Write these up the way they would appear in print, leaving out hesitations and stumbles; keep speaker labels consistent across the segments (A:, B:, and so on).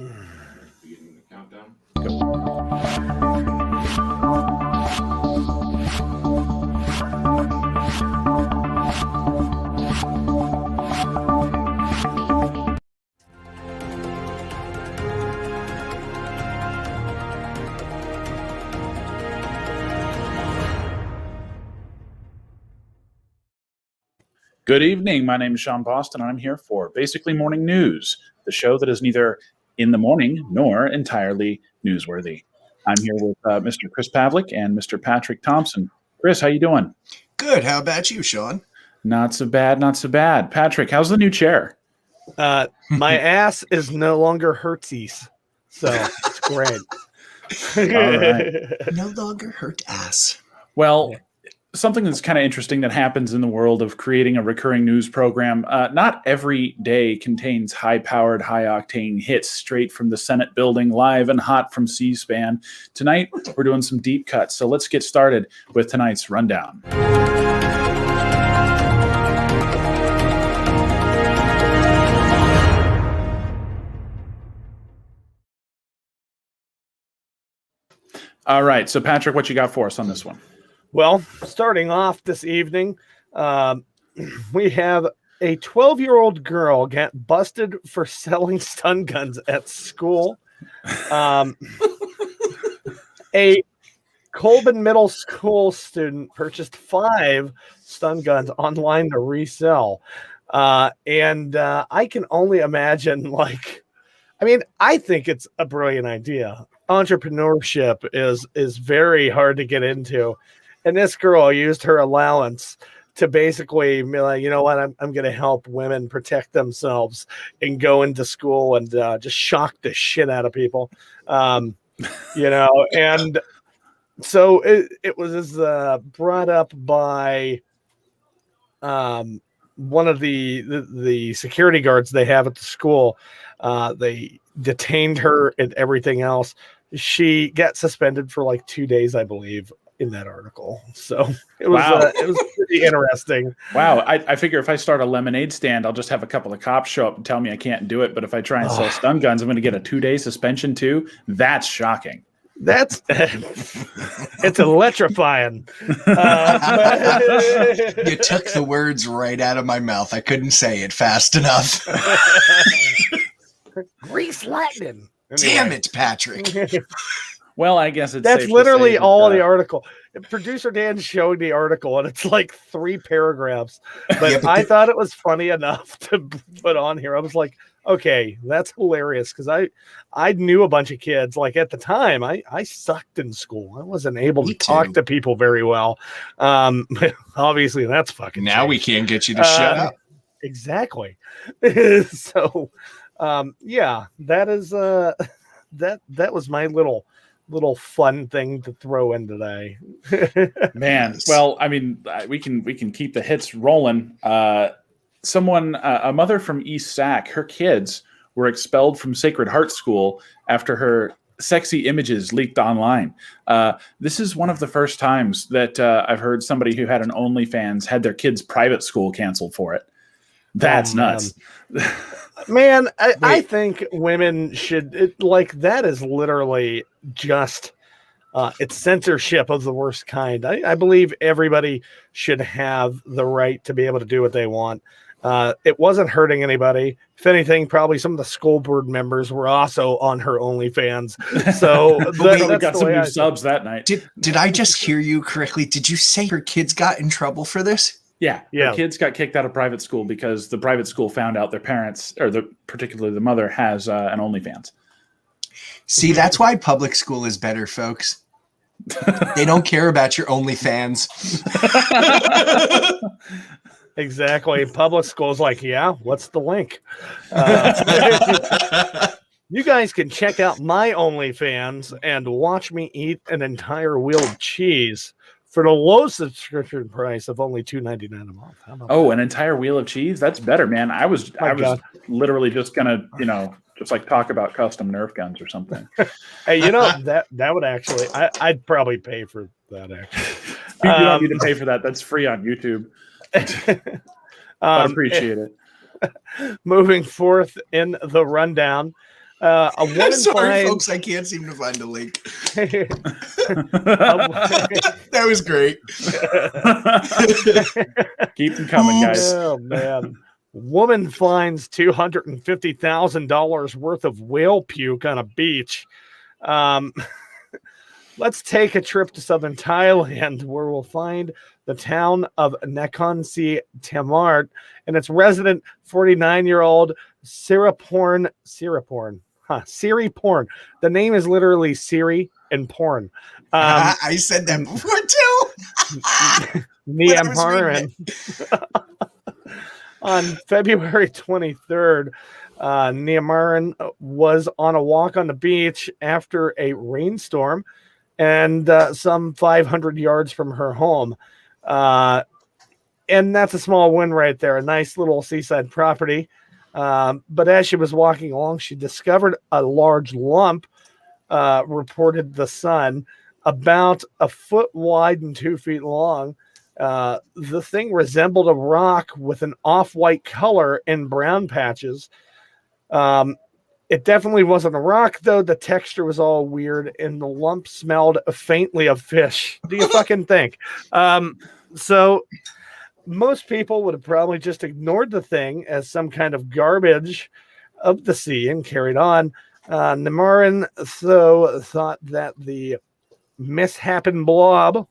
A: Beginning the countdown.
B: Good evening. My name is Sean Boston, and I'm here for Basically Morning News, the show that is neither in the morning nor entirely newsworthy. I'm here with Mr. Chris Pavlik and Mr. Patrick Thompson. Chris, how you doing?
C: Good. How about you, Sean?
B: Not so bad, not so bad. Patrick, how's the new chair?
D: My ass is no longer Hertzies, so it's great.
B: All right.
C: No longer hurt ass.
B: Well, something that's kind of interesting that happens in the world of creating a recurring news program. Not every day contains high-powered, high-octane hits straight from the Senate building, live and hot from C-SPAN. Tonight, we're doing some deep cuts, so let's get started with tonight's rundown. All right, so Patrick, what you got for us on this one?
D: Well, starting off this evening, we have a 12-year-old girl get busted for selling stun guns at school. A Colburn Middle School student purchased 5 stun guns online to resell. And I can only imagine, I think it's a brilliant idea. Entrepreneurship is very hard to get into. And this girl used her allowance to basically be like, you know what, I'm going to help women protect themselves and go into school and just shock the shit out of people. And so it was brought up by one of the security guards they have at the school. They detained her and everything else. She got suspended for 2 days, I believe, in that article. So it was pretty interesting.
B: Wow. I figure if I start a lemonade stand, I'll just have a couple of cops show up and tell me I can't do it. But if I try and sell stun guns, I'm going to get a 2-day suspension too. That's shocking.
D: That's it's electrifying.
C: You took the words right out of my mouth. I couldn't say it fast enough.
D: Grease lightning.
C: Damn it, Patrick.
B: Well, I guess
D: that's literally all the article. Producer Dan's showing the article, and it's 3 paragraphs. But I thought it was funny enough to put on here. I was like, okay, that's hilarious, because I knew a bunch of kids. At the time, I sucked in school. I wasn't able to talk to people very well. Obviously, that's fucking
C: now changed. We can't get you to shut up.
D: Exactly. So, yeah, that is that was my little fun thing to throw in today.
B: Man, well, I mean, we can keep the hits rolling. A mother from East Sac, her kids were expelled from Sacred Heart School after her sexy images leaked online. This is one of the first times that I've heard somebody who had an OnlyFans had their kids' private school canceled for it. That's nuts.
D: Man, I think women should that is literally just it's censorship of the worst kind. I believe everybody should have the right to be able to do what they want. It wasn't hurting anybody. If anything, probably some of the school board members were also on her OnlyFans. So
B: we got some new subs that night.
C: Did I just hear you correctly? Did you say her kids got in trouble for this?
B: Yeah. The kids got kicked out of private school because the private school found out their parents, or particularly the mother, has an OnlyFans.
C: See, that's why public school is better, folks. They don't care about your OnlyFans.
D: Exactly. Public school's what's the link? You guys can check out my OnlyFans and watch me eat an entire wheel of cheese for the low subscription price of only $2.99 a month.
B: An entire wheel of cheese? That's better, man. I was literally just gonna, just talk about custom Nerf guns or something.
D: Hey, that would actually, I'd probably pay for that. Actually,
B: you don't need to pay for that. That's free on YouTube. I appreciate it.
D: Moving forth in the rundown, A woman
C: Sorry,
D: finds...
C: folks, I can't seem to find a link. That was great.
B: Keep them coming, guys.
D: Oh, man. Woman finds $250,000 worth of whale puke on a beach. Let's take a trip to southern Thailand, where we'll find the town of Nakhon Si Thammarat and its resident 49-year-old Siri Porn. The name is literally Siri and porn.
C: I said that before too.
D: Niamaran. On February 23rd, Niamaran was on a walk on the beach after a rainstorm and some 500 yards from her home. And that's a small win right there, a nice little seaside property. But as she was walking along, she discovered a large lump, reported the Sun, about a foot wide and 2 feet long. The thing resembled a rock with an off-white color and brown patches. It definitely wasn't a rock, though. The texture was all weird, and the lump smelled faintly of fish. Do you fucking think? So most people would have probably just ignored the thing as some kind of garbage of the sea and carried on. Namarin, though, thought that the misshapen blob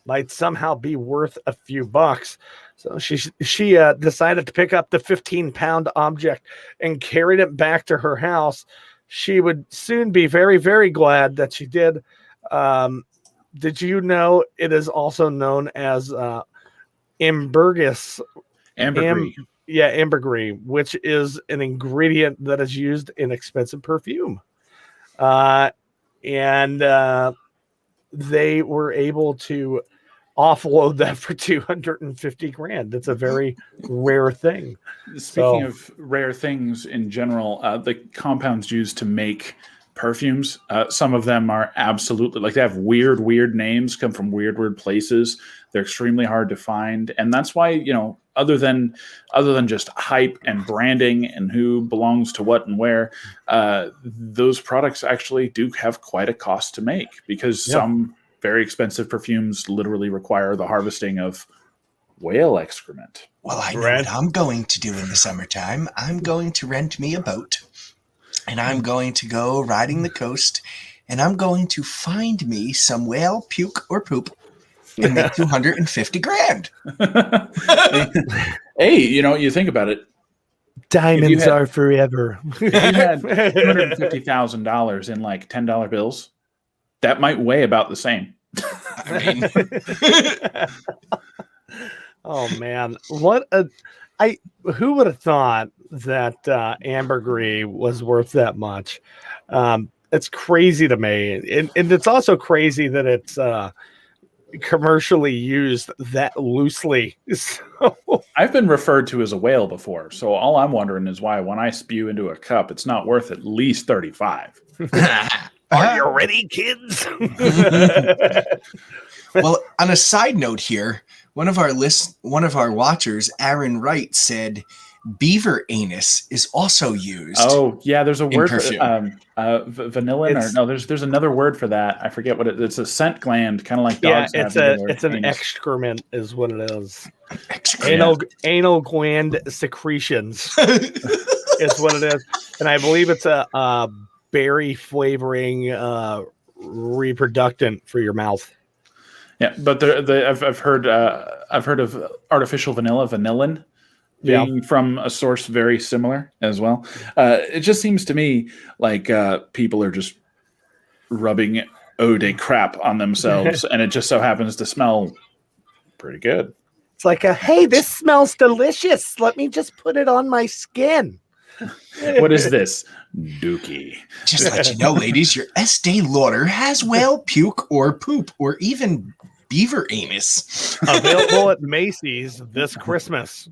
D: might somehow be worth a few bucks. So she decided to pick up the 15-pound object and carried it back to her house. She would soon be very, very glad that she did. Did you know it is also known as ambergris?
B: Ambergris.
D: Ambergris, which is an ingredient that is used in expensive perfume. And they were able to offload that for $250,000. That's a very rare thing.
B: Speaking of rare things in general, the compounds used to make perfumes, some of them are absolutely, like, they have weird names, come from weird places. They're extremely hard to find, and that's why, you know, other than just hype and branding and who belongs to what and where, those products actually do have quite a cost to make, because some very expensive perfumes literally require the harvesting of whale excrement.
C: Well, I know what I'm going to do in the summertime. I'm going to rent me a boat, and I'm going to go riding the coast, and I'm going to find me some whale puke or poop and make $250,000.
B: Hey, you know, you think about it.
D: Diamonds are forever.
B: If you had $250,000 in like $10 bills, that might weigh about the same.
C: I mean,
D: oh man, who would have thought that ambergris was worth that much? It's crazy to me, and it's also crazy that it's commercially used that loosely. So,
B: I've been referred to as a whale before, so all I'm wondering is why when I spew into a cup, it's not worth at least 35.
D: Are you ready, kids?
C: Well, on a side note here, one of our watchers, Aaron Wright, said Beaver Anus is also used.
B: Oh yeah, there's a word for vanillin,
D: It's-
B: or no, there's another word for that. I forget what it's a scent gland, kind of like dogs.
D: it's an excrement is what it is. Anal gland secretions is what it is, and I believe it's a berry flavoring reproductant for your mouth.
B: Yeah, but I've heard of artificial vanillin being from a source very similar as well. It just seems to me like people are just rubbing eau de crap on themselves, and it just so happens to smell pretty good.
D: It's like, hey, this smells delicious. Let me just put it on my skin.
B: What is this? Dookie.
C: Just to let you know, ladies, your Estee Lauder has whale puke or poop or even beaver anus.
D: Available at Macy's this Christmas.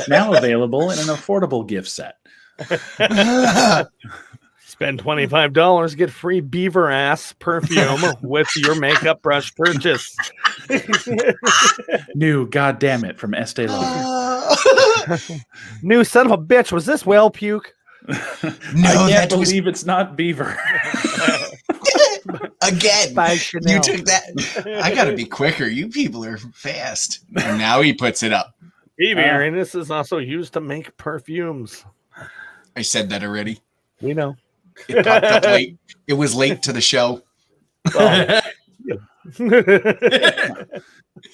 B: Now available in an affordable gift set.
D: Spend $25, get free beaver ass perfume with your makeup brush purchase.
B: New, goddamn it, from Estee Lauder.
D: New son of a bitch. Was this whale puke?
C: No,
B: I can't
C: that was
B: believe it's not beaver.
C: again.
D: By
C: You
D: Chanel.
C: took that. I gotta be quicker. You people are fast. And now he puts it up.
D: Beaver Anus is also used to make perfumes.
C: I said that already.
D: We know.
C: It popped up late. It was late to the show.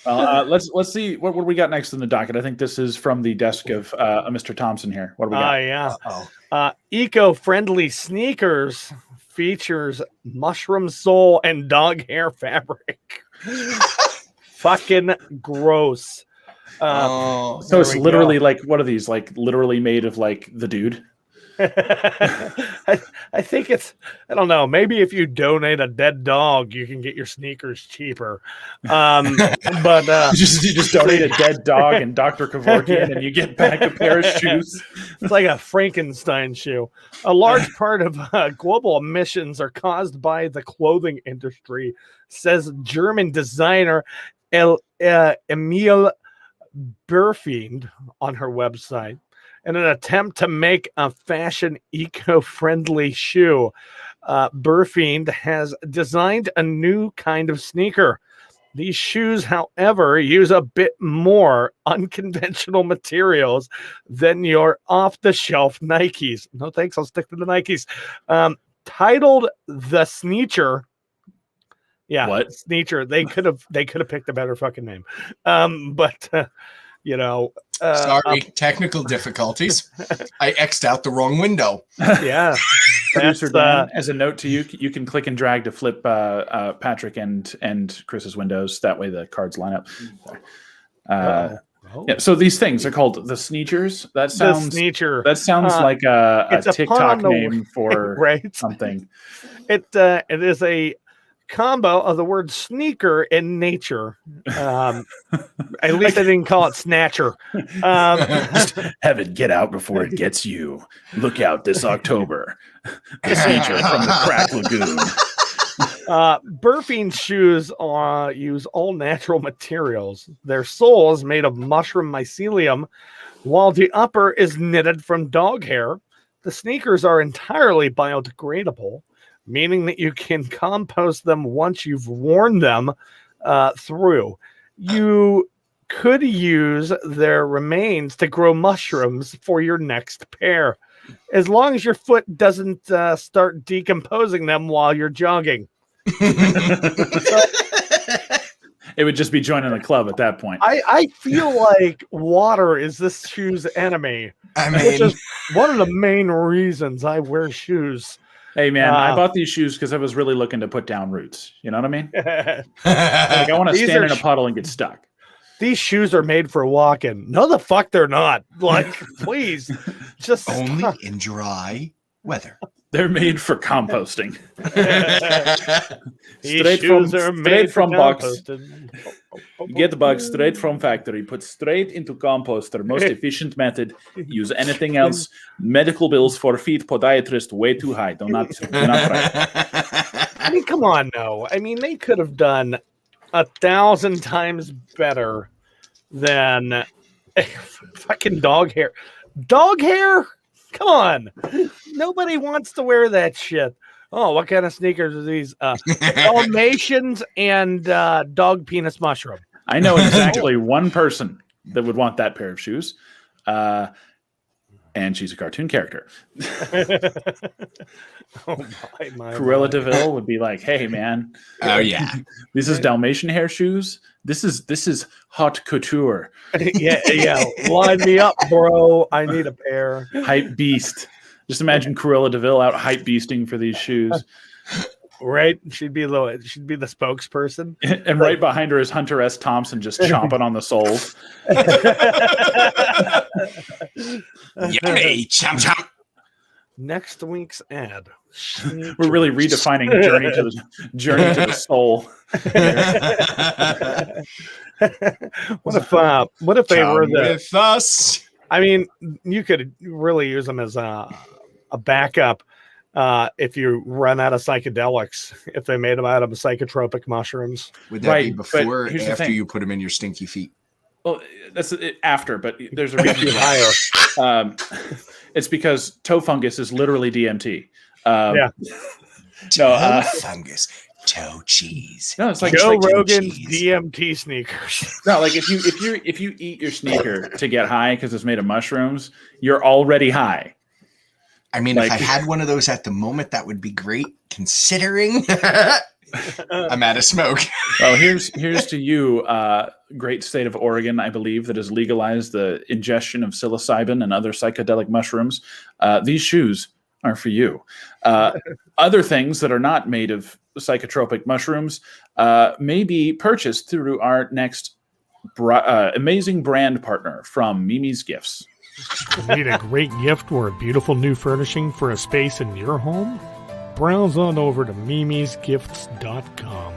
B: Let's see what we got next in the docket. I think this is from the desk of Mr. Thompson here. What do we got?
D: Yeah.
C: Uh-oh.
D: Eco-friendly sneakers features mushroom sole and dog hair fabric. Fucking gross.
C: Oh,
B: So it's
D: There we
B: literally
D: go.
B: like, what are these? Like literally made of like the dude?
D: I think it's, I don't know, maybe if you donate a dead dog you can get your sneakers cheaper, but
B: You just donate a dead dog and Dr. Kevorkian and you get back a pair of shoes.
D: it's like a Frankenstein shoe. A large part of global emissions are caused by the clothing industry, says German designer Emil Burfind on her website. In an attempt to make a fashion eco-friendly shoe, Burfind has designed a new kind of sneaker. These shoes, however, use a bit more unconventional materials than your off-the-shelf Nikes. No thanks, I'll stick to the Nikes. Titled the Snatcher. Yeah,
B: What?
D: Snatcher. They could have picked a better fucking name.
C: sorry, technical difficulties. I X'd out the wrong window.
D: Yeah.
B: Producer Dan, as a note to you, you can click and drag to flip Patrick and Chris's windows. That way the cards line up. Yeah, so these things are called the Snatchers. That sounds like a TikTok name for
D: right.
B: something.
D: It is a combo of the word sneaker and nature. At least I didn't call it Snatcher.
B: Have it get out before it gets you. Look out this October. The Snatcher from the Crack Lagoon.
D: Burfind shoes use all natural materials. Their sole is made of mushroom mycelium, while the upper is knitted from dog hair. The sneakers are entirely biodegradable, meaning that you can compost them once you've worn them through. You could use their remains to grow mushrooms for your next pair, as long as your foot doesn't start decomposing them while you're jogging.
B: It would just be joining a club at that point.
D: I feel like water is this shoe's enemy, which is one of the main reasons I wear shoes.
B: Hey man, I bought these shoes because I was really looking to put down roots. You know what I mean? Like I want to stand in a puddle and get stuck.
D: These shoes are made for walking. No, the fuck they're not. Like, please, just
C: only in dry weather.
B: They're made for composting.
D: straight
B: from box. You get the bugs straight from factory, put straight into composter. Most efficient method. Use anything else. Medical bills for feet, podiatrist way too high. Do not try.
D: I mean, come on, no. I mean, they could have done 1,000 times better than fucking dog hair. Dog hair? Come on. Nobody wants to wear that shit. Oh, what kind of sneakers are these? Dalmatians and dog penis mushroom.
B: I know exactly one person that would want that pair of shoes. And she's a cartoon character. Cruella DeVille would be like, "Hey, man!
C: Oh yeah,
B: this is Dalmatian hair shoes. This is haute couture.
D: yeah. Line me up, bro. I need a pair.
B: Hype beast. Just imagine Cruella DeVille out hype beasting for these shoes.
D: Right? She'd be the spokesperson.
B: And right behind her is Hunter S. Thompson just chomping on the soles.
C: Yummy, chomp chomp.
D: Next week's ad.
B: We're really redefining journey to the soul.
D: What if they were
C: with us?
D: I mean, you could really use them as a backup if you run out of psychedelics. If they made them out of psychotropic mushrooms,
C: Would that be before or after you put them in your stinky feet?
B: Well, that's after, but there's a reason
D: higher.
B: It's because toe fungus is literally DMT.
D: Yeah.
C: Toe fungus, toe cheese.
B: No, it's like
D: Joe
C: toe
D: Rogan's
C: cheese.
D: DMT sneakers.
B: No, like if you eat your sneaker to get high because it's made of mushrooms, you're already high.
C: I mean,
B: Like-
C: if I had one of those at the moment, that would be great. Considering I'm out of smoke.
B: Well, here's to you, great state of Oregon, I believe, that has legalized the ingestion of psilocybin and other psychedelic mushrooms. These shoes are for you. Other things that are not made of psychotropic mushrooms may be purchased through our next amazing brand partner from Mimi's Gifts.
A: Need a great gift or a beautiful new furnishing for a space in your home? Browse on over to mimisgifts.com.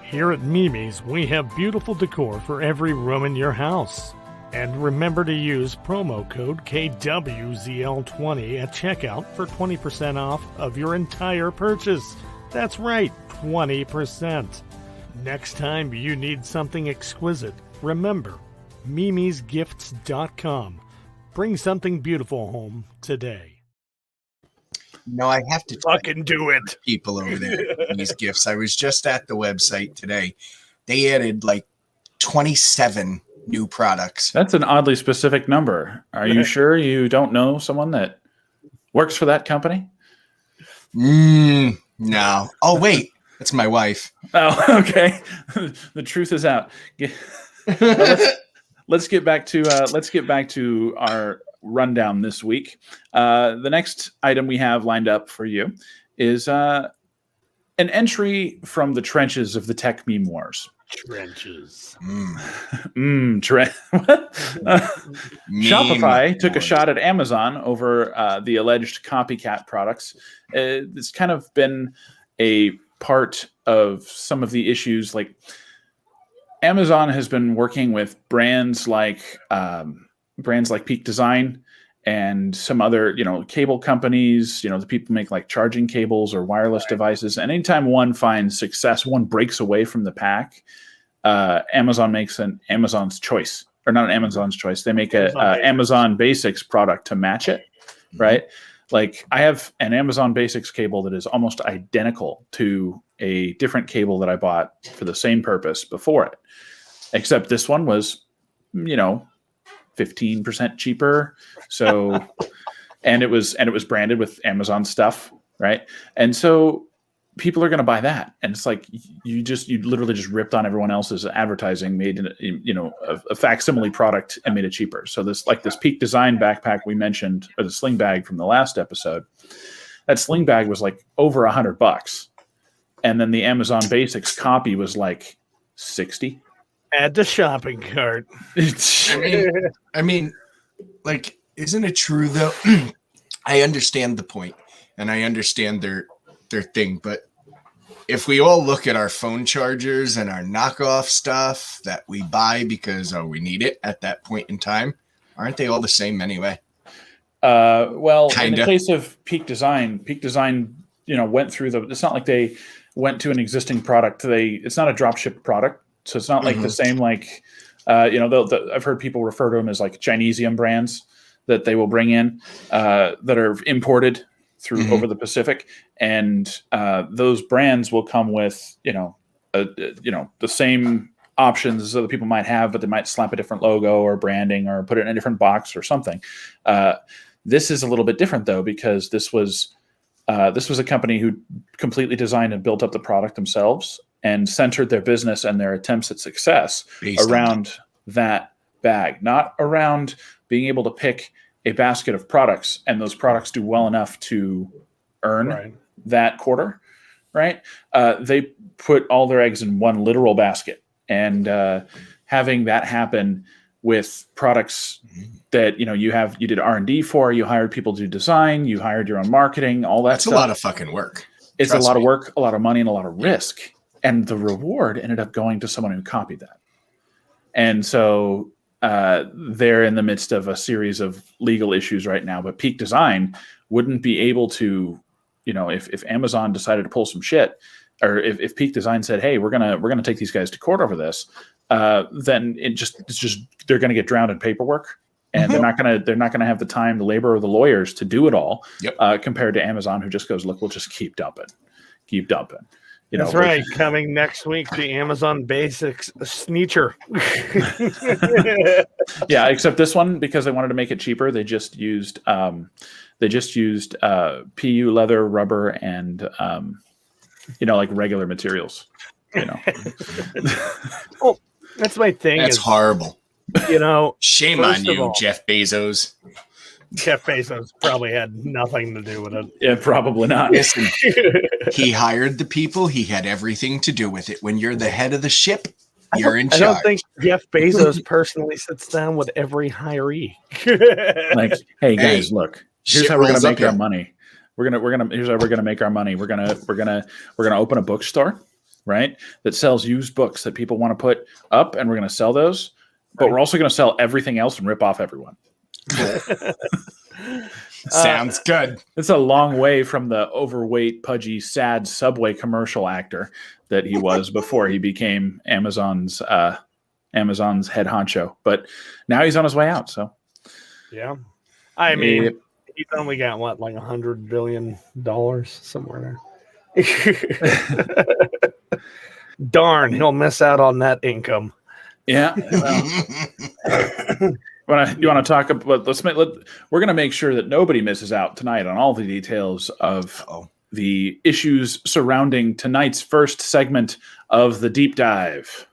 A: Here at Mimi's, we have beautiful decor for every room in your house. And remember to use promo code KWZL20 at checkout for 20% off of your entire purchase. That's right, 20%. Next time you need something exquisite, remember, mimisgifts.com. Bring something beautiful home today.
C: No, I have to
D: Fucking do it.
C: people over there. These gifts. I was just at the website today. They added like 27 new products.
B: That's an oddly specific number. Are you sure you don't know someone that works for that company?
C: No. Oh, wait. That's my wife.
B: Oh, okay. The truth is out. Let's get back to our rundown this week. The next item we have lined up for you is an entry from the trenches of the tech meme wars.
A: Trenches.
B: Shopify took a shot at Amazon over the alleged copycat products. It's kind of been a part of some of the issues. Like Amazon has been working with brands like Peak Design and some other, cable companies, the people make like charging cables or wireless devices. And anytime one finds success, one breaks away from the pack, Amazon makes an Amazon's choice, or not an Amazon's choice. They make a Amazon Basics product to match it, right? Like I have an Amazon Basics cable that is almost identical to a different cable that I bought for the same purpose before it, except this one was, 15% cheaper. So, and it was branded with Amazon stuff, right? And so people are going to buy that. And it's like, you literally just ripped on everyone else's advertising, made, a facsimile product and made it cheaper. So this Peak Design backpack we mentioned, or the sling bag from the last episode, that sling bag was like over $100. And then the Amazon Basics copy was like 60.
D: Add to shopping cart.
C: I mean, like, isn't it true though? I understand the point, and I understand their thing, but if we all look at our phone chargers and our knockoff stuff that we buy because we need it at that point in time, aren't they all the same anyway?
B: Well,
C: Kinda.
B: in the case of Peak Design, went through it's not like they went to an existing product. It's not a drop ship product. So it's not like the same, like, I've heard people refer to them as like Chinesium brands that they will bring in that are imported through over the Pacific. And those brands will come with, the same options as other people might have, but they might slap a different logo or branding or put it in a different box or something. This is a little bit different though, because this was a company who completely designed and built up the product themselves and centered their business and their attempts at success around that bag, not around being able to pick a basket of products and those products do well enough to earn that quarter, right? They put all their eggs in one literal basket, and having that happen with products that, you did R&D for, you hired people to do design, you hired your own marketing, all that
C: That's
B: stuff.
C: a lot of fucking work.
B: It's a lot of work, a lot of money, and a lot of risk. And the reward ended up going to someone who copied that. And so they're in the midst of a series of legal issues right now. But Peak Design wouldn't be able to, if Amazon decided to pull some shit, or if Peak Design said, "Hey, we're gonna take these guys to court over this," then it's just they're gonna get drowned in paperwork, and they're not gonna have the time, the labor, or the lawyers to do it all.
C: Yep.
B: Compared to Amazon, who just goes, "Look, we'll just keep dumping."
D: That's right. Coming next week, the Amazon Basics Snatcher.
B: Yeah, except this one, because they wanted to make it cheaper, they just used PU leather, rubber, and like regular materials.
D: Well, that's my thing.
C: That's horrible.
D: first
C: Shame on
D: of
C: you,
D: all,
C: Jeff Bezos.
D: Jeff Bezos probably had nothing to do with it.
B: Yeah, probably not.
C: Listen, he hired the people. He had everything to do with it. When you're the head of the ship, you're in charge.
D: I don't think Jeff Bezos personally sits down with every hiree.
B: Like, hey guys, look. Here's
C: shit
B: how we're gonna
C: rolls
B: make our
C: uphill.
B: money. Here's how we're gonna make our money. We're gonna open a bookstore, right? That sells used books that people want to put up, and we're gonna sell those. But we're also gonna sell everything else and rip off everyone.
C: Sounds good.
B: It's a long way from the overweight, pudgy, sad Subway commercial actor that he was before he became Amazon's head honcho. But now he's on his way out. So
D: yeah, I mean, he's only got what, like $100 billion somewhere there. Darn, he'll miss out on that income.
B: yeah. You want to talk about? We're going to make sure that nobody misses out tonight on all the details of the issues surrounding tonight's first segment of the deep dive.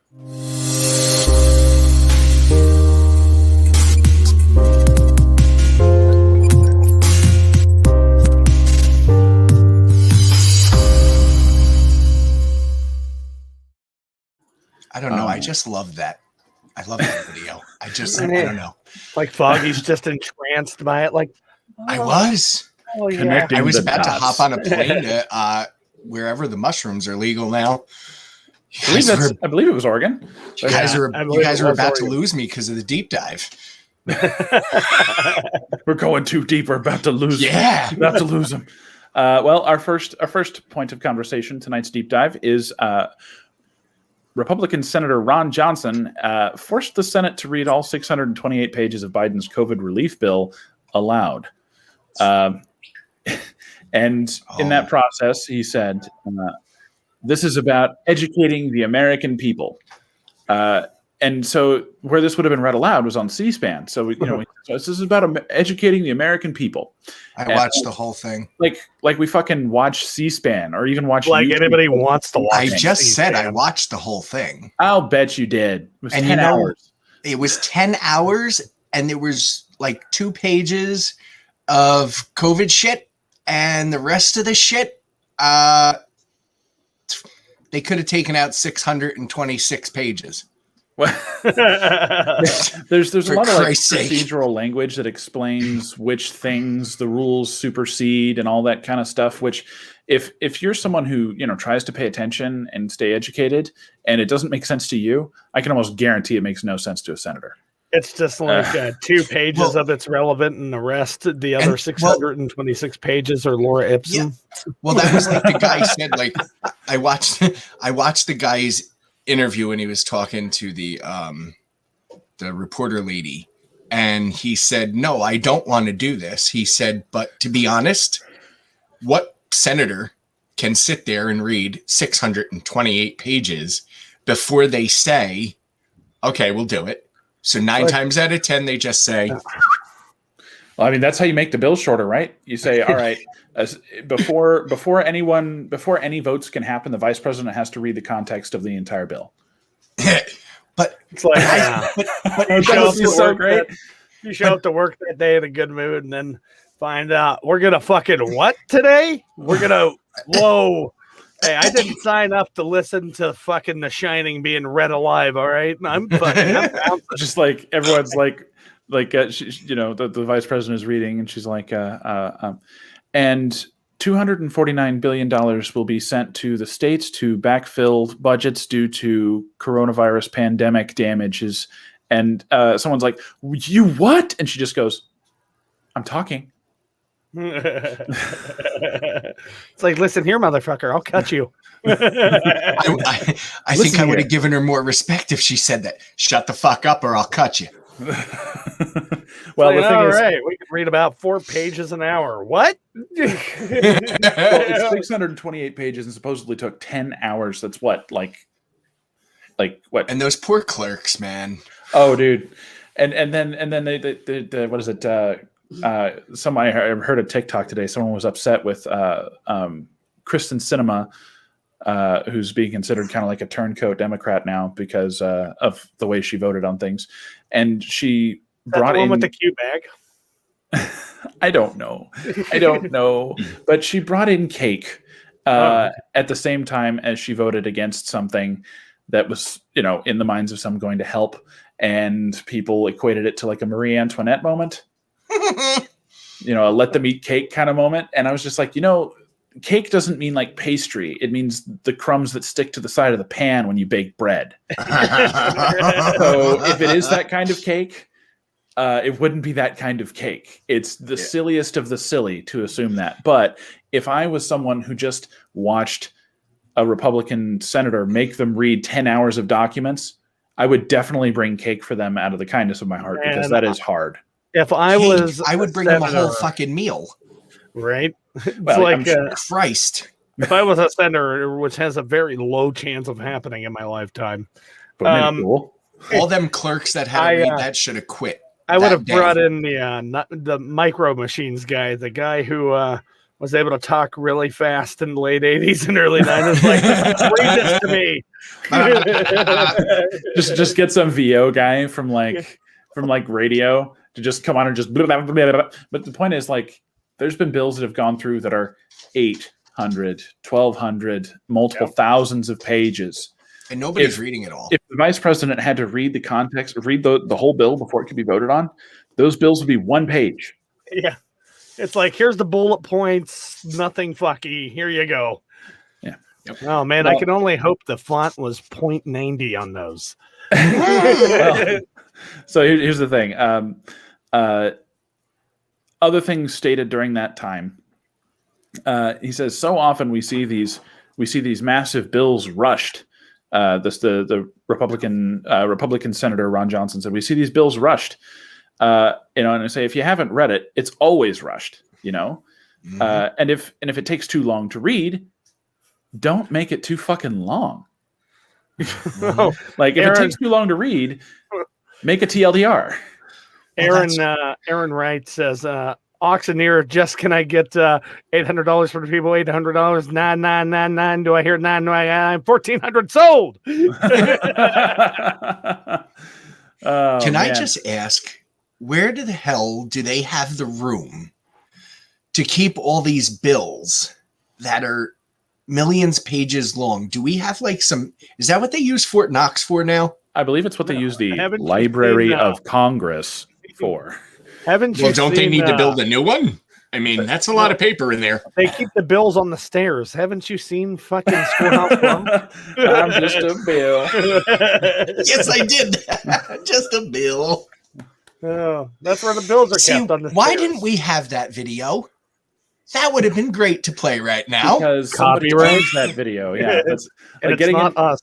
C: I don't know. I just love that. I love that video. I don't know.
D: Like Foggy's just entranced by it. Like,
C: I was.
D: Oh, yeah.
B: Connecting
C: I was
B: the
C: about to
B: dots.
C: hop on a plane to wherever the mushrooms are legal now.
B: I believe it was Oregon.
C: You guys are
D: was
C: about to
D: Oregon.
C: lose me because of the deep dive.
B: We're going too deep. We're about to lose.
C: Yeah.
B: About to lose them. Well, our first point of conversation, tonight's deep dive, is Republican Senator Ron Johnson forced the Senate to read all 628 pages of Biden's COVID relief bill aloud. And in that process, he said, this is about educating the American people. And so where this would have been read aloud was on C-SPAN. So, so this is about educating the American people.
C: I watched the whole thing.
B: Like we fucking watch C-SPAN or even watch
D: Like
B: YouTube.
D: anybody wants to watch.
C: I just said I
D: C-SPAN.
C: watched the whole thing.
B: I'll bet you did. It was
C: And
B: 10 hours.
C: It was 10 hours and there was like 2 pages of COVID shit and the rest of the shit, they could have taken out 626 pages.
B: There's a
C: For
B: lot of
C: Christ's sake.
B: procedural language that explains which things the rules supersede and all that kind of stuff, which if you're someone who tries to pay attention and stay educated and it doesn't make sense to you, I can almost guarantee it makes no sense to a senator.
D: It's just like 2 pages of it's relevant, and the rest, the other 626 pages, are Laura Ipsum.
C: Yeah. Well, that was like the guy said. Like I watched the guy's interview when he was talking to the reporter lady, and he said, "No, I don't want to do this." He said, "But to be honest, what senator can sit there and read 628 pages before they say, okay, we'll do it?" So 9 times out of 10, they just say,
B: Well, I mean, that's how you make the bill shorter, right? You say, all right, before any votes can happen, the vice president has to read the context of the entire bill.
C: but
D: It's like,
B: That would be so great.
D: You show up to work that day in a good mood and then find out we're going to fucking what today? We're going to, whoa. Hey, I didn't sign up to listen to fucking The Shining being read alive, all right? I'm
B: Just like everyone's like the vice president is reading and she's like, and $249 billion will be sent to the states to backfill budgets due to coronavirus pandemic damages. And someone's like, you what? And she just goes, I'm talking.
D: It's like, listen here, motherfucker, I'll cut you.
C: I think I would have given her more respect if she said that. Shut the fuck up or I'll cut you.
B: Well, the thing is,
D: right, we can read about 4 pages an hour. What?
B: well, it's 628 pages and supposedly took 10 hours. That's what, like what?
C: And those poor clerks, man.
B: Oh, dude. And then they what is it? Somebody, I heard a TikTok today. Someone was upset with Kristen Sinema, who's being considered kind of like a turncoat Democrat now because of the way she voted on things. And she brought
D: the one
B: in
D: with the Q bag.
B: I don't know, but she brought in cake at the same time as she voted against something that was, in the minds of some going to help, and people equated it to like a Marie Antoinette moment, a let them eat cake kind of moment. And I was just like, cake doesn't mean like pastry. It means the crumbs that stick to the side of the pan when you bake bread. So if it is that kind of cake, it wouldn't be that kind of cake. It's the silliest of the silly to assume that. But if I was someone who just watched a Republican senator make them read 10 hours of documents, I would definitely bring cake for them out of the kindness of my heart, because that is hard.
D: If I was,
C: I would bring them a whole fucking meal.
D: Right? It's
B: Well,
D: like
C: Christ.
D: if I was a senator, which has a very low chance of happening in my lifetime,
B: Cool.
C: All them clerks that had to read that should have quit.
D: I would have brought in the micro machines guy, the guy who was able to talk really fast in the late 80s and early 90s. Like, read this to me.
B: just get some VO guy from radio to just come on and just blah, blah, blah, blah, blah. But the point is, like, there's been bills that have gone through that are 800, 1,200, multiple thousands of pages.
C: And nobody's reading it all.
B: If the vice president had to read the context, read the whole bill before it could be voted on, those bills would be 1 page.
D: Yeah. It's like, here's the bullet points, nothing fucky. Here you go.
B: Yeah.
C: Yep.
D: Oh, man, I can only hope the font was 0.90 on those.
B: So here's the thing. Other things stated during that time. He says, so often we see these massive bills rushed. The Republican Senator Ron Johnson said, we see these bills rushed. And I say, if you haven't read it, it's always rushed, Mm-hmm. And if it takes too long to read, don't make it too fucking long. Like, if it takes too long to read, make a TLDR.
D: Aaron Wright says, auctioneer, can I get $800 for the people? $800, 9999. Do I hear 999? 1,400 sold.
C: Can I just ask, where the hell do they have the room to keep all these bills that are millions pages long? Do we have is that what they use Fort Knox for now?
B: I believe it's what they use the Library of Congress for.
C: Don't they need to build a new one? I mean, that's a lot of paper in there.
D: They keep the bills on the stairs. Haven't you seen fucking Schoolhouse Rock?
B: I'm just a bill.
C: Yes, I did. Just a bill.
D: Oh, that's where the bills are kept on the stairs.
C: Why didn't we have that video? That would have been great to play right now.
B: Because somebody owns that video. Yeah, that's
D: and it's not us.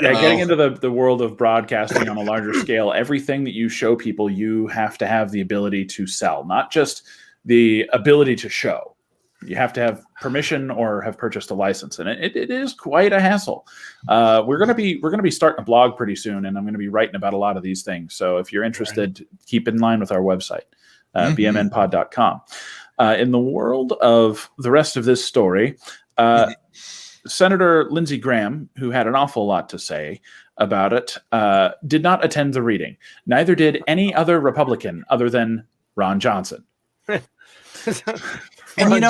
B: Getting into the world of broadcasting on a larger scale, everything that you show people, you have to have the ability to sell, not just the ability to show. You have to have permission or have purchased a license, and it is quite a hassle. We're gonna be starting a blog pretty soon, and I'm gonna be writing about a lot of these things. So if you're interested, keep in line with our website, bmnpod.com. In the world of the rest of this story, Senator Lindsey Graham, who had an awful lot to say about it, did not attend the reading. Neither did any other Republican other than Ron Johnson.
C: And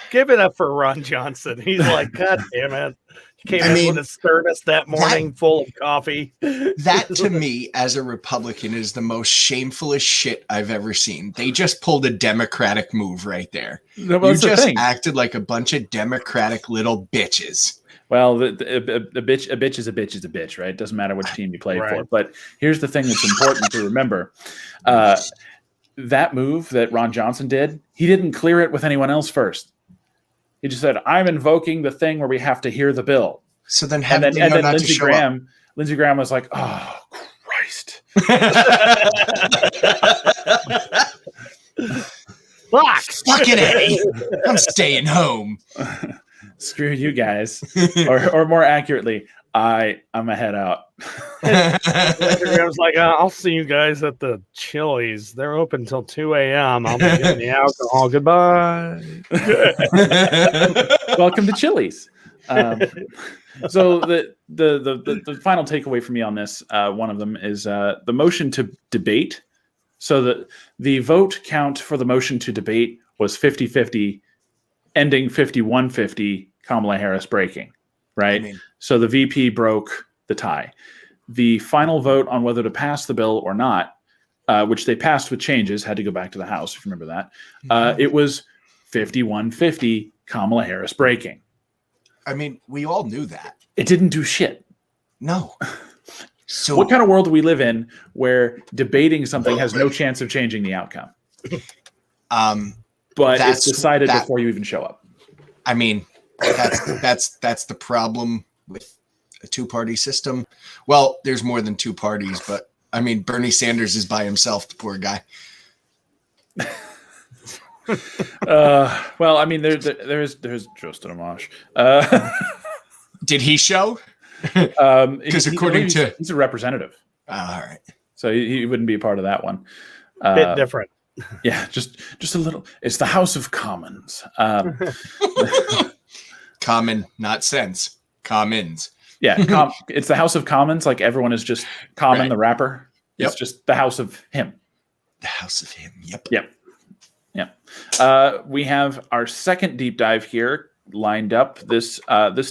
D: give it up for Ron Johnson. He's like, God damn it. He came in with his sternness that morning, full of coffee.
C: That, to me, as a Republican, is the most shamefulest shit I've ever seen. They just pulled a Democratic move right there. You just acted like a bunch of Democratic little bitches.
B: Well, a bitch is a bitch is a bitch, right? It doesn't matter which team you play for. But here's the thing that's important to remember. that move that Ron Johnson did, he didn't clear it with anyone else first. He just said, "I'm invoking the thing where we have to hear the bill."
C: So then,
B: and then Lindsey Graham was like, "Oh Christ."
C: Fucking A. I'm staying home.
B: Screw you guys. or more accurately, I'm a head out.
D: I was like, I'll see you guys at the Chili's. They're open till 2 a.m. I'll be getting the alcohol. Goodbye.
B: Welcome to Chili's. So the final takeaway for me on this, one of them is the motion to debate. So the vote count for the motion to debate was 50-50, ending 51-50, Kamala Harris breaking, right? So the VP broke the tie. The final vote on whether to pass the bill or not, which they passed with changes, had to go back to the House, if you remember that. It was 51-50, Kamala Harris breaking.
C: I mean, we all knew that.
B: It didn't do shit.
C: No. So
B: what kind of world do we live in where debating something has no chance of changing the outcome? But it's decided before you even show up.
C: I mean, that's the problem with a two-party system. Well, there's more than two parties, but I mean, Bernie Sanders is by himself, the poor guy.
B: Well, I mean, there's Justin Amash.
C: Did he show? Because according to
B: he's a representative.
C: Oh, all right.
B: So he wouldn't be a part of that one.
D: Bit different.
B: Yeah, just a little. It's the House of Commons.
C: Common, not sense. Commons.
B: Yeah, it's the House of Commons. Like everyone is just Common, right. The rapper.
C: Yep.
B: It's just the House of him.
C: The House of him.
B: Yep. We have our second deep dive here lined up. This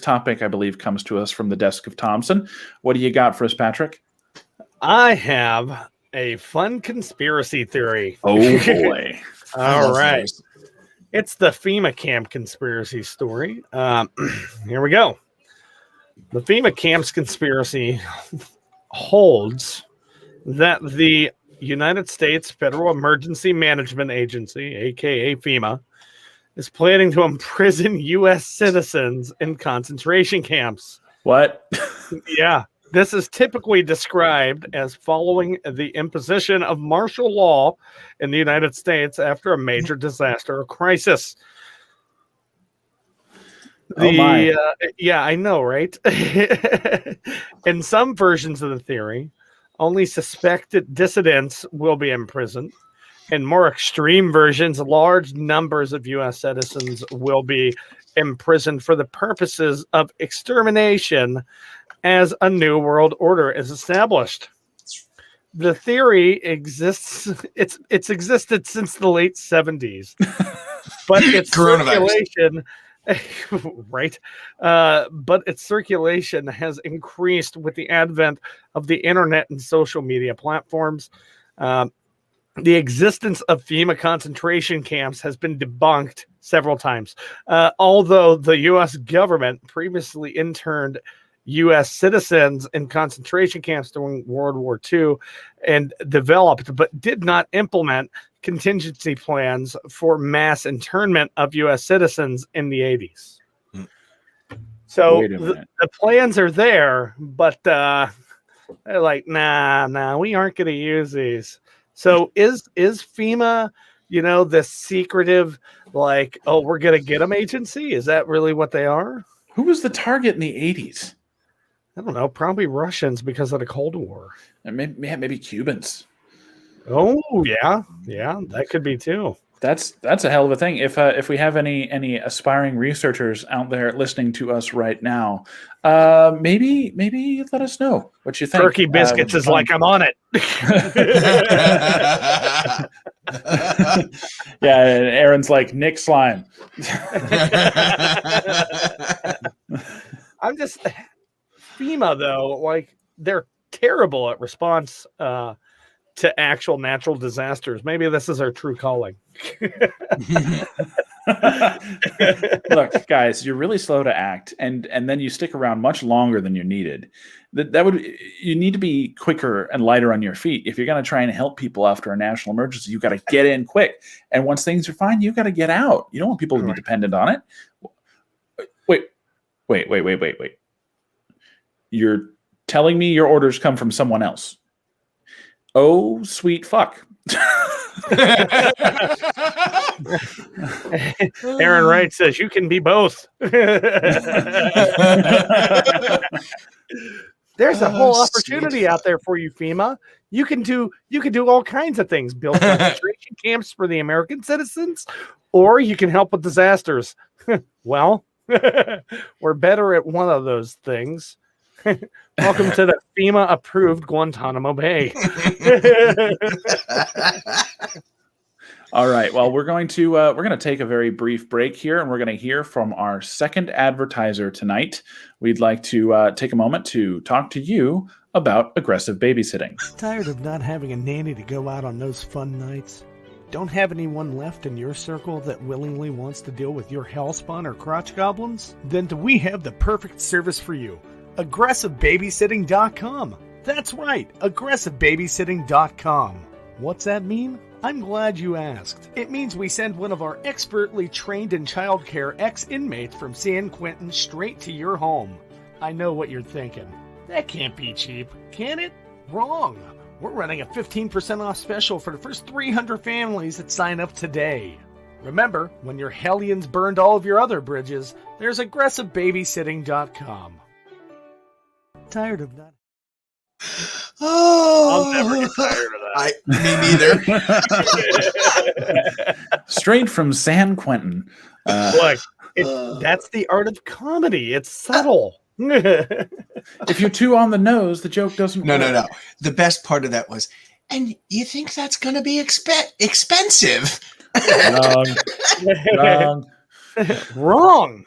B: topic, I believe, comes to us from the desk of Thompson. What do you got for us, Patrick?
D: I have a fun conspiracy theory.
B: Oh boy!
D: All right, it's the FEMA camp conspiracy story. Here we go. The FEMA camps conspiracy holds that the United States Federal Emergency Management Agency, aka FEMA, is planning to imprison U.S. citizens in concentration camps.
B: What?
D: Yeah. This is typically described as following the imposition of martial law in the United States after a major disaster or crisis. Yeah, I know, right? In some versions of the theory, only suspected dissidents will be imprisoned. In more extreme versions, large numbers of U.S. citizens will be imprisoned for the purposes of extermination as a new world order is established. The theory exists. It's existed since the late 70s, but its circulation, right? But its circulation has increased with the advent of the internet and social media platforms. The existence of FEMA concentration camps has been debunked several times. Although the U.S. government previously interned U.S. citizens in concentration camps during World War II and developed but did not implement contingency plans for mass internment of U.S. citizens in the 80s. So the plans are there, but they're like, nah, we aren't going to use these. So is FEMA, this secretive, like, oh, we're going to get them agency? Is that really what they are?
B: Who was the target in the 80s?
D: I don't know. Probably Russians because of the Cold War.
B: And maybe Cubans.
D: Oh, yeah. Yeah, that could be too.
B: That's a hell of a thing. If we have any aspiring researchers out there listening to us right now, maybe let us know what you think.
D: Turkey Biscuits is like, I'm on it.
B: Yeah, and Aaron's like, Nick Slime.
D: I'm just FEMA though, like they're terrible at response to actual natural disasters. Maybe this is our true calling.
B: Look, guys, you're really slow to act, and then you stick around much longer than you needed. You need to be quicker and lighter on your feet if you're going to try and help people after a national emergency. You got to get in quick, and once things are fine, you got to get out. You don't want people to be dependent on it. Wait. You're telling me your orders come from someone else? Oh, sweet fuck.
D: Aaron Wright says you can be both. There's a whole opportunity out there for you, FEMA. You can do all kinds of things. Build concentration camps for the American citizens, or you can help with disasters. Well, we're better at one of those things. Welcome to the FEMA approved Guantanamo Bay.
B: All right. Well, we're going to take a very brief break here, and we're going to hear from our second advertiser tonight. We'd like to take a moment to talk to you about aggressive babysitting.
A: Tired of not having a nanny to go out on those fun nights? Don't have anyone left in your circle that willingly wants to deal with your hellspawn or crotch goblins? Then do we have the perfect service for you? AggressiveBabysitting.com. That's right, AggressiveBabysitting.com. What's that mean? I'm glad you asked. It means we send one of our expertly trained in childcare ex-inmates from San Quentin straight to your home. I know what you're thinking. That can't be cheap, can it? Wrong. We're running a 15% off special for the first 300 families that sign up today. Remember, when your hellions burned all of your other bridges, there's AggressiveBabysitting.com. Tired of that?
C: Oh,
D: I'll never get tired of
C: me neither.
B: Straight from San Quentin.
D: Look, that's the art of comedy. It's subtle.
B: If you're too on the nose, the joke doesn't work.
C: No. The best part of that was, and you think that's going to be expensive?
B: Wrong.
C: Wrong.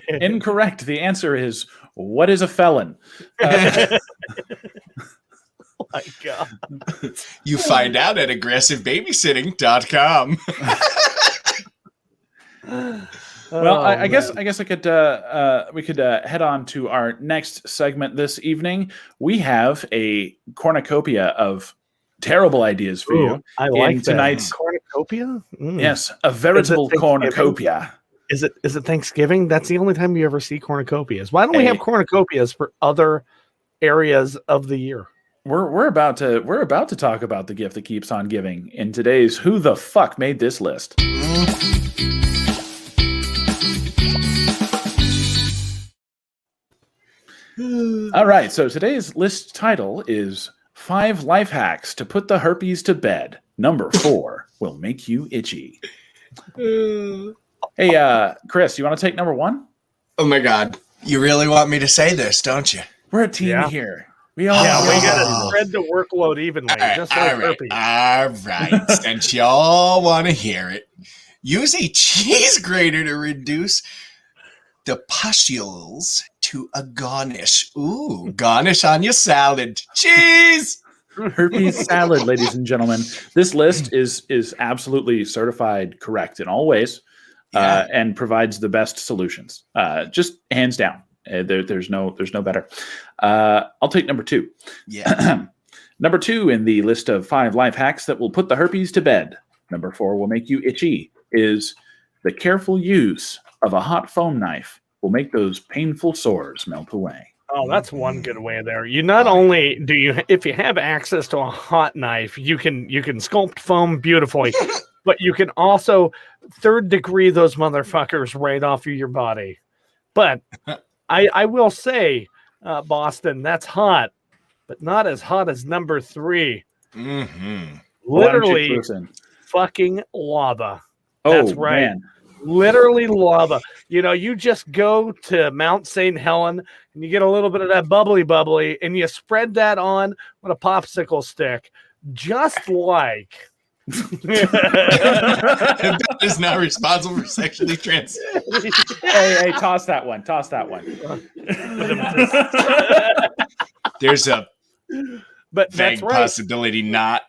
B: Incorrect. The answer is, what is a felon?
D: Oh my God.
C: You find out at aggressivebabysitting.com.
B: Well, I guess we could head on to our next segment this evening. We have a cornucopia of terrible ideas for you.
D: I like
B: tonight's
D: cornucopia.
B: Yes, a veritable cornucopia.
D: Is it Thanksgiving? That's the only time you ever see cornucopias. Why don't we have cornucopias for other areas of the year?
B: We're about to talk about the gift that keeps on giving in today's Who the Fuck Made This List? All right, so today's list title is 5 Life Hacks to Put the Herpes to Bed. Number 4 will make you itchy. Hey, Chris, you want to take number 1?
C: Oh my God. You really want me to say this, don't you?
B: We're a team here. We all
D: we got to spread the workload evenly, just like herpes.
C: All right. Since y'all want to hear it, use a cheese grater to reduce the pustules to a garnish. Ooh, garnish on your salad. Cheese!
B: Herpes salad, ladies and gentlemen. This list is absolutely certified correct in all ways, and provides the best solutions. Just hands down. There's no better. I'll take number 2.
C: Yeah.
B: Number 2 in the list of 5 life hacks that will put the herpes to bed. Number 4 will make you itchy. Is the careful use of a hot foam knife will make those painful sores melt away.
D: Oh, that's one good way there. You not only do you, if you have access to a hot knife, you can sculpt foam beautifully, but you can also 3rd degree those motherfuckers right off of your body. But I will say, Boston, that's hot, but not as hot as number 3.
C: Mm-hmm.
D: Literally fucking lava.
B: Oh,
D: that's right.
B: Man.
D: Literally lava. You know, you just go to Mount St. Helen and you get a little bit of that bubbly, and you spread that on with a popsicle stick, just like.
C: That is not responsible for sexually transmitted.
B: Hey, toss that one.
C: There's a
D: but
C: vague
D: that's right.
C: possibility not.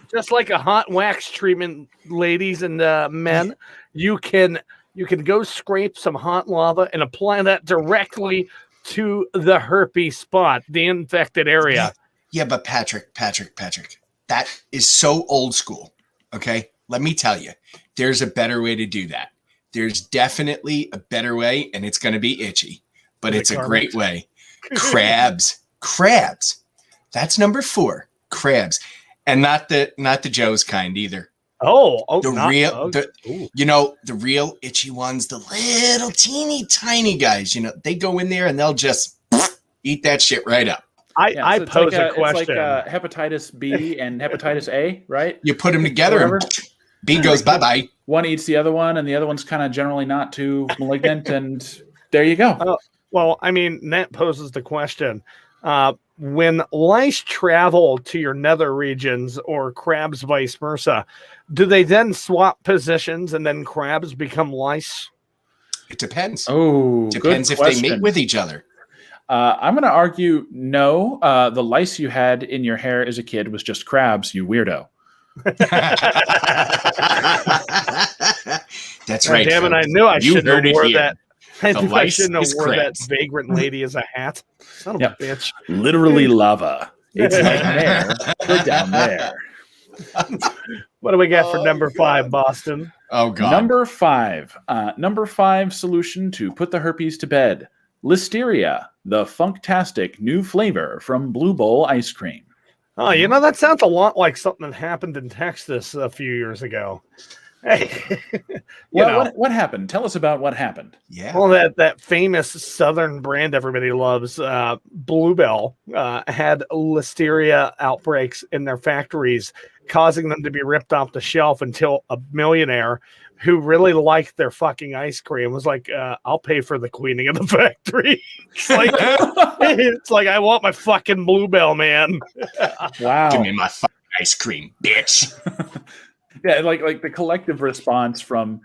D: just like a hot wax treatment, ladies and men, you can go scrape some hot lava and apply that directly to the herpes spot, the infected area.
C: Yeah, but Patrick, that is so old school. Okay, let me tell you, there's a better way to do that. There's definitely a better way, and it's going to be itchy, but it's a great way. Crabs. That's number 4. Crabs, and not the Joe's kind either. The real itchy ones, the little teeny tiny guys. They go in there and they'll just eat that shit right up.
D: I pose a question.
B: It's like hepatitis B and hepatitis A, right?
C: You put them together, and B goes bye-bye.
B: One eats the other one, and the other one's kind of generally not too malignant, and there you go.
D: Well, I mean, that poses the question. When lice travel to your nether regions or crabs vice versa, do they then swap positions and then crabs become lice?
C: It depends.
B: Depends
C: if they mate with each other.
B: I'm going to argue no. The lice you had in your hair as a kid was just crabs, you weirdo.
C: That's right.
D: Damn it! I knew I shouldn't have wore that.
C: I
D: shouldn't have wore that vagrant lady as a hat. Son of a bitch.
B: Literally lava. It's like there. Go down there.
D: What do we got for number 5, Boston?
C: Oh, God.
B: Number 5. Number 5 solution to put the herpes to bed. Listeria, the funktastic new flavor from Blue Bowl ice cream.
D: Oh, that sounds a lot like something that happened in Texas a few years ago. Hey,
B: what happened? Tell us about what happened.
C: Yeah.
D: Well, that famous Southern brand everybody loves, Bluebell, had listeria outbreaks in their factories, causing them to be ripped off the shelf until a millionaire who really liked their fucking ice cream was like, I'll pay for the cleaning of the factory. It's like I want my fucking Bluebell, man.
B: Wow.
C: Give me my fucking ice cream, bitch.
B: Yeah, like the collective response from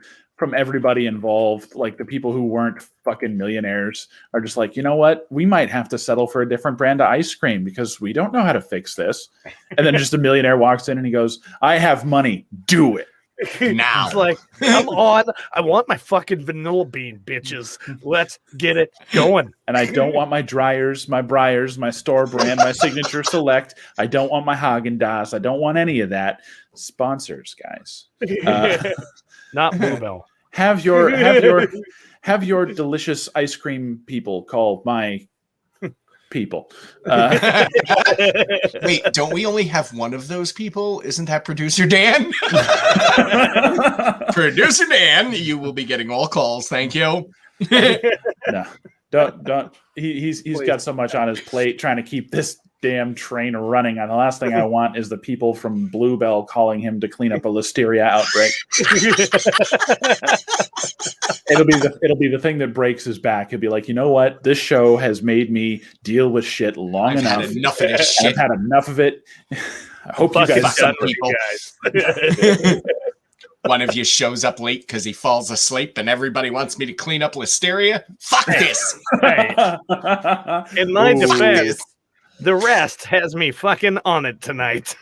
B: everybody involved, like the people who weren't fucking millionaires are just like, you know what? We might have to settle for a different brand of ice cream because we don't know how to fix this. And then just a millionaire walks in and he goes, I have money. Do it.
C: Now.
D: It's like, come on. I want my fucking vanilla bean, bitches. Let's get it going.
B: And I don't want my Dryers, my Breyers, my store brand, my Signature Select. I don't want my Haagen-Dazs. I don't want any of that. Sponsors, guys.
D: Not Bluebell.
B: Have your delicious ice cream people call my people.
C: Wait, don't we only have one of those people? Isn't that Producer Dan? Producer Dan, you will be getting all calls. Thank you.
B: No, don't. He's got so much on his plate trying to keep this damn train running. And the last thing I want is the people from Bluebell calling him to clean up a listeria outbreak. It'll be the thing that breaks his back. He'll be like, you know what? This show has made me deal with shit long enough.
C: Had enough of this shit.
B: I've had enough of it. I hope you guys
C: done with you guys. One of you shows up late because he falls asleep and everybody wants me to clean up listeria. Fuck this.
D: Hey, in my defense, the rest has me fucking on it tonight.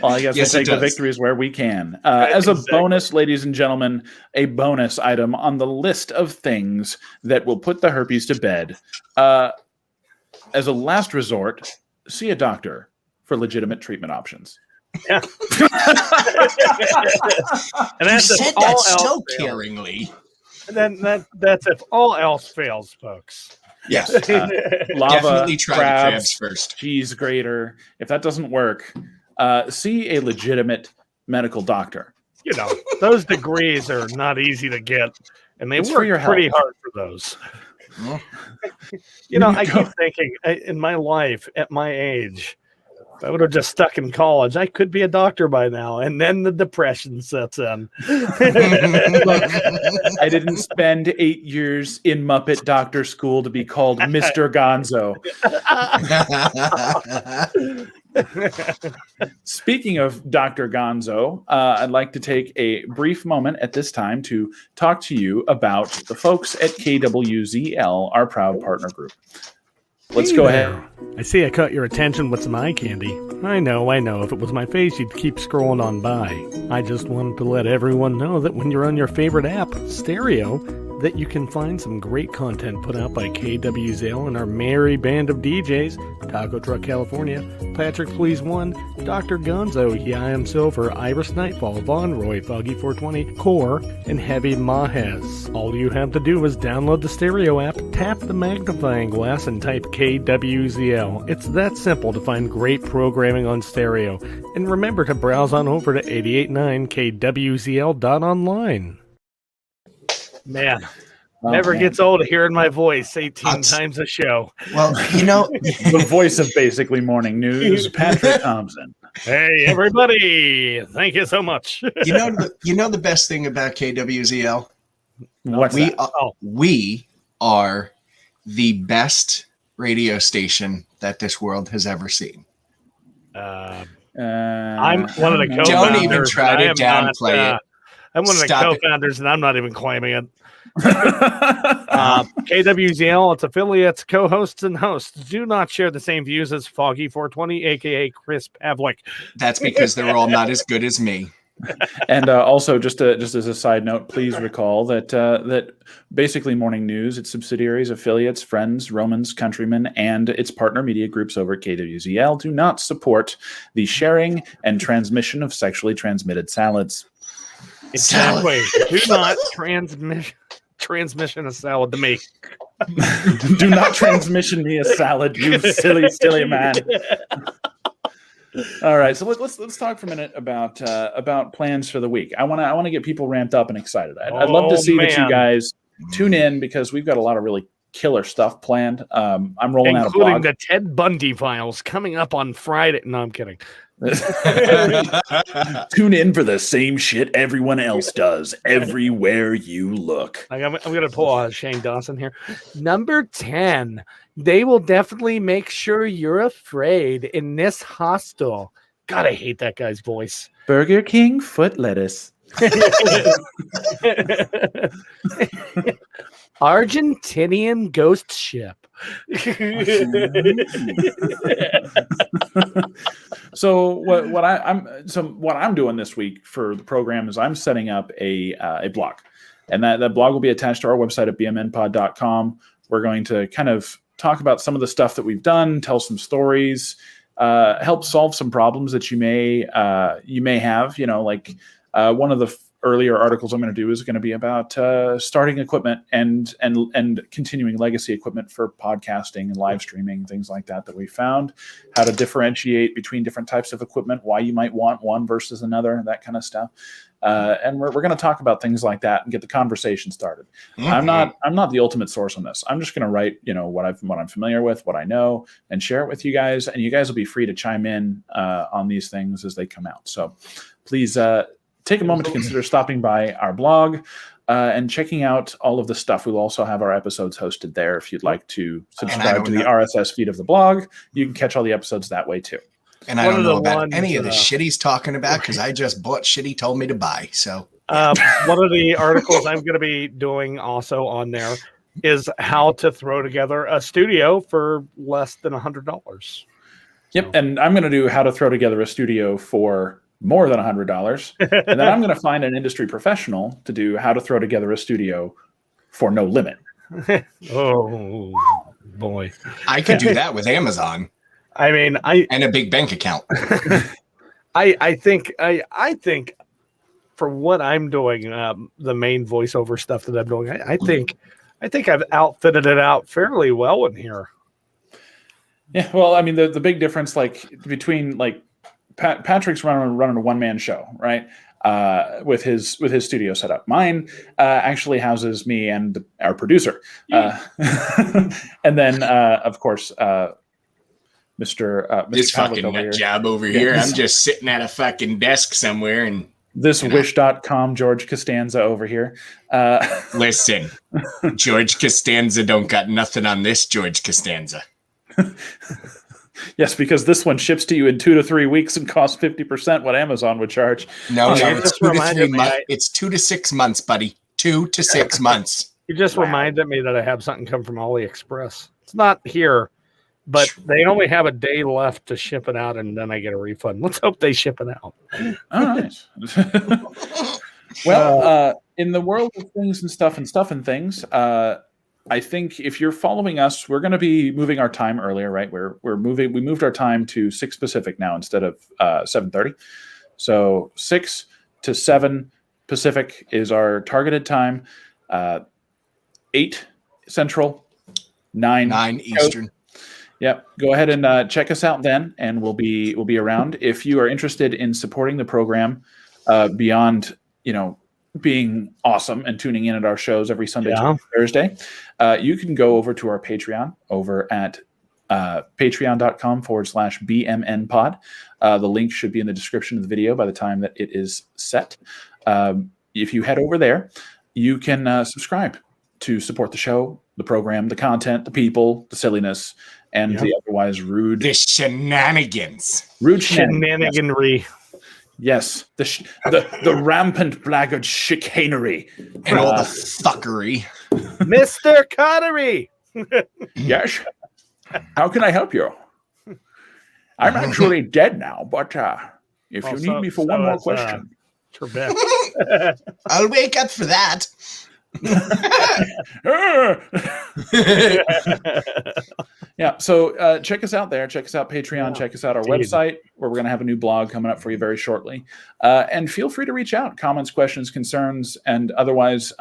B: Well, I guess we'll take the victories where we can. As a bonus, ladies and gentlemen, a bonus item on the list of things that will put the herpes to bed. As a last resort, see a doctor for legitimate treatment options.
D: Yeah. And that's
C: you said that so caringly.
D: And then that's if all else fails, folks.
C: Yes.
B: Lava,
C: definitely try the crabs first.
B: Cheese grater. If that doesn't work, see a legitimate medical doctor.
D: You know, those degrees are not easy to get, and they work pretty hard for those. You know, I keep thinking in my life, at my age, if I would have just stuck in college, I could be a doctor by now. And then the depression sets in.
B: Look, I didn't spend 8 years in Muppet Doctor School to be called Mr. Gonzo. Speaking of Dr. Gonzo, I'd like to take a brief moment at this time to talk to you about the folks at KWZL, our proud partner group. Let's go ahead.
A: I see I caught your attention with some eye candy. I know. If it was my face, you'd keep scrolling on by. I just wanted to let everyone know that when you're on your favorite app, Stereo, that you can find some great content put out by KWZL and our merry band of DJs, Taco Truck California, Patrick Please One, Dr. Gonzo, Yeah I Am Silver, Iris Nightfall, Von Roy, Foggy 420, Core, and Heavy Mahez. All you have to do is download the Stereo app, tap the magnifying glass, and type KWZL. It's that simple to find great programming on Stereo. And remember to browse on over to 889kwzl.online.
D: Man, never gets old hearing my voice 18 times a show.
C: Well,
B: the voice of basically morning news, Patrick Thompson.
A: Hey, everybody. Thank you so much.
C: You know the best thing about KWZL?
B: What's
C: we
B: that?
C: We are the best radio station that this world has ever seen.
A: I'm one of the co-founders.
C: Don't even try to downplay it.
A: I'm one of the co-founders, and I'm not even claiming it. KWZL, its affiliates, co-hosts, and hosts do not share the same views as Foggy 420, a.k.a. Chris Pavlik.
C: That's because they're all not as good as me.
B: And also, just as a side note, please recall that basically Morning News, its subsidiaries, affiliates, friends, Romans, countrymen, and its partner media groups over at KWZL do not support the sharing and transmission of sexually transmitted salads.
A: Exactly. Do not transmission a salad to me.
B: Do not transmission me a salad, you silly, silly man. All right, so let's talk for a minute about plans for the week. I want to get people ramped up and excited. I'd love to see that you guys tune in because we've got a lot of really killer stuff planned. I'm rolling out a blog,
A: including the Ted Bundy files coming up on Friday. No, I'm kidding.
B: Tune in for the same shit everyone else does everywhere you look.
A: I'm going to pull Shane Dawson here. Number 10. They will definitely make sure you're afraid in this hostel. God, I hate that guy's voice.
B: Burger King foot lettuce.
A: Argentinian ghost ship.
B: So what I'm doing this week for the program is I'm setting up a blog, and that blog will be attached to our website at bmnpod.com. We're going to kind of talk about some of the stuff that we've done, tell some stories, help solve some problems that you may have. Like one of the earlier articles I'm going to do is going to be about starting equipment and continuing legacy equipment for podcasting and live streaming, things like that we found, how to differentiate between different types of equipment, why you might want one versus another, that kind of stuff. And we're going to talk about things like that and get the conversation started. Mm-hmm. I'm not the ultimate source on this. I'm just going to write, what I'm familiar with, what I know, and share it with you guys. And you guys will be free to chime in on these things as they come out. So please take a moment to consider stopping by our blog and checking out all of the stuff. We'll also have our episodes hosted there. If you'd like to subscribe to the RSS feed of the blog, you can catch all the episodes that way too.
C: And I don't know about any of the shit he's talking about because I just bought shit he told me to buy. So
A: one of the articles I'm going to be doing also on there is how to throw together a studio for less than $100.
B: Yep, and I'm going to do how to throw together a studio for more than $100, and then I'm going to find an industry professional to do how to throw together a studio for no limit.
A: Oh boy,
C: I could do that with Amazon.
A: I mean,
C: and a big bank account.
A: I think for what I'm doing, the main voiceover stuff that I'm doing, I think I've outfitted it out fairly well in here.
B: Yeah, well, I mean, the big difference, like between like Patrick's running a one-man show, right? With his studio setup. Mine actually houses me and our producer, and then of course. Mr.
C: This fucking nut job over here. I'm just sitting at a fucking desk somewhere and
B: this wish.com George Costanza over here.
C: Listen, George Costanza don't got nothing on this George Costanza.
B: Yes, because this one ships to you in 2 to 3 weeks and costs 50% what Amazon would charge.
C: No, it's 2 to 3 months. It's 2 to 6 months, buddy. 2 to 6 months.
A: You just reminded me that I have something come from AliExpress. It's not here.
D: but they only have a day left to ship it out, and then I get a refund. Let's hope they ship it out.
B: All right. Well, in the world of things and stuff and things, I think if you're following us, we're going to be moving our time earlier, right? We moved our time to 6 Pacific now instead of 7:30. So 6 to 7 Pacific is our targeted time. 8 Central, 9
C: Eastern.
B: Yep. Go ahead and check us out then, and we'll be around. If you are interested in supporting the program beyond, being awesome and tuning in at our shows every Sunday, Tuesday, Thursday, you can go over to our Patreon over at patreon.com/BMN pod. The link should be in the description of the video by the time that it is set. If you head over there, you can subscribe to support the show, the program, the content, the people, the silliness, and the otherwise rude...
C: The shenanigans.
B: Rude
D: shenaniganry.
B: Yes, the rampant blackguard chicanery.
C: And all the fuckery.
D: Mr. Connery!
B: Yes? How can I help you? I'm actually dead now, but if you need me for one more question...
D: Trebek.
C: I'll wake up for that.
B: Yeah, so check us out there. Check us out Patreon. Check us out our website, where we're going to have a new blog coming up for you very shortly. And feel free to reach out. Comments, questions, concerns, and otherwise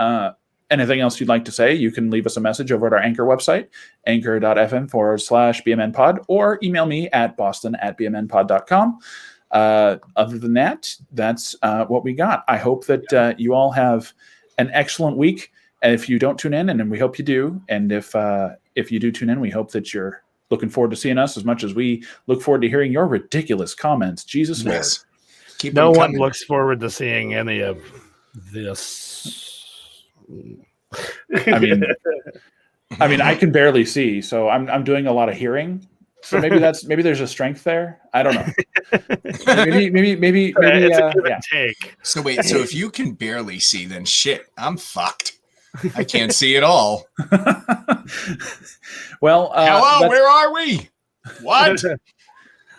B: anything else you'd like to say, you can leave us a message over at our Anchor website, anchor.fm/BMN pod, or email me at boston@bmnpod.com. Other than that, that's what we got. I hope that you all have an excellent week. And if you don't tune in, and we hope you do, and if you do tune in, we hope that you're looking forward to seeing us as much as we look forward to hearing your ridiculous comments. Jesus Lord.
D: No one looks forward to seeing any of this.
B: I mean, I can barely see, so I'm doing a lot of hearing. So maybe there's a strength there. I don't know. maybe
D: it's a give and take.
C: So wait, so if you can barely see, then shit, I'm fucked. I can't see at all.
B: Well,
C: hello, where are we? What?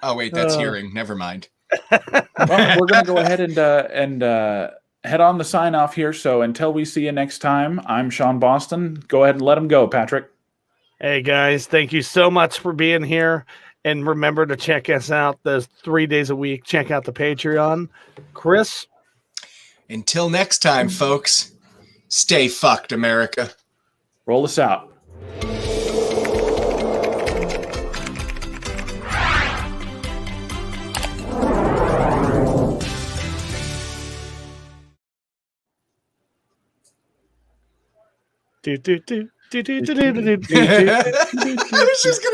C: Oh wait, that's hearing. Never mind.
B: Well, we're gonna go ahead and head on the sign off here. So until we see you next time, I'm Sean Boston. Go ahead and let him go, Patrick.
D: Hey guys, thank you so much for being here. And remember to check us out. There's 3 days a week. Check out the Patreon. Chris?
C: Until next time, folks, stay fucked, America.
B: Roll us out.
C: She's gonna